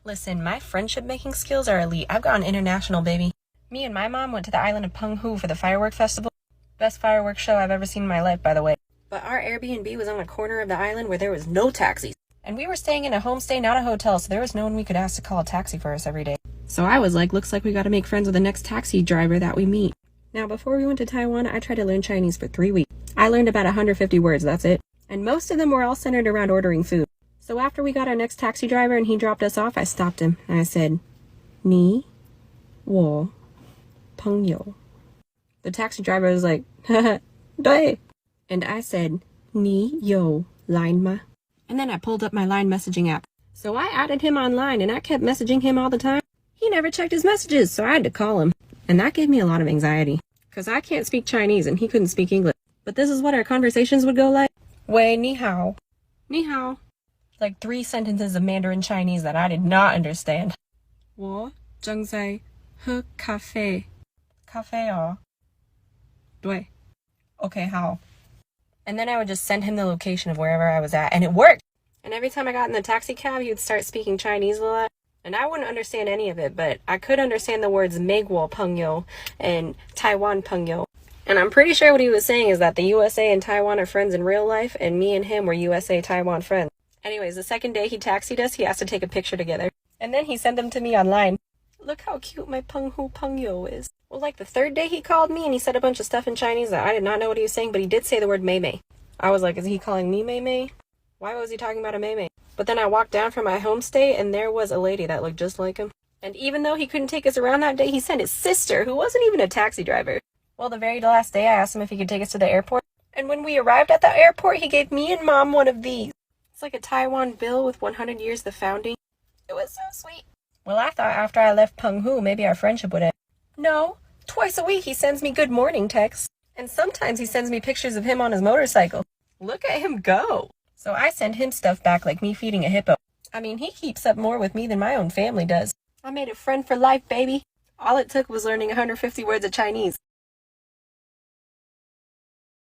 Listen, my friendship making skills are elite. I've gone international, baby. Me and my mom went to the island of Penghu for the firework festival. Best fireworks show I've ever seen in my life, by the way. But our Airbnb was on a corner of the island where there was no taxis. And we were staying in a homestay, not a hotel, so there was no one we could ask to call a taxi for us every day. So I was like, looks like we gotta make friends with the next taxi driver that we meet. Now, before we went to Taiwan, I tried to learn Chinese for 3 weeks. I learned about 150 words, that's it. And most of them were all centered around ordering food. So after we got our next taxi driver and he dropped us off, I stopped him and I said, 你我朋友. The taxi driver was like, haha, 对. And I said, 你有 line 吗? And then I pulled up my Line messaging app. So I added him on Line and I kept messaging him all the time. He never checked his messages, so I had to call him. And that gave me a lot of anxiety. Because I can't speak Chinese and he couldn't speak English. But this is what our conversations would go like. 喂，你好. 你好. Like 3 sentences of Mandarin Chinese that I did not understand. 我正在喝咖啡. 咖啡哦. 对. Okay, how? And then I would just send him the location of wherever I was at, and it worked! And every time I got in the taxi cab, he would start speaking Chinese a lot. And I wouldn't understand any of it, but I could understand the words 美国朋友 and Taiwan 朋友. And I'm pretty sure what he was saying is that the USA and Taiwan are friends in real life, and me and him were USA-Taiwan friends. Anyways, the second day he taxied us, he asked to take a picture together. And then he sent them to me online. Look how cute my Penghu Pengyo is. Well, like the third day he called me and he said a bunch of stuff in Chinese that I did not know what he was saying, but he did say the word Mei Mei. I was like, is he calling me Mei Mei? Why was he talking about a Mei Mei? But then I walked down from my homestay and there was a lady that looked just like him. And even though he couldn't take us around that day, he sent his sister, who wasn't even a taxi driver. Well, the very last day I asked him if he could take us to the airport. And when we arrived at the airport, he gave me and Mom one of these. It's like a Taiwan bill with 100 years of the founding. It was so sweet. Well, I thought after I left Penghu, maybe our friendship would end. No, twice a week he sends me good morning texts. And sometimes he sends me pictures of him on his motorcycle. Look at him go. So I send him stuff back like me feeding a hippo. I mean, he keeps up more with me than my own family does. I made a friend for life, baby. All it took was learning 150 words of Chinese.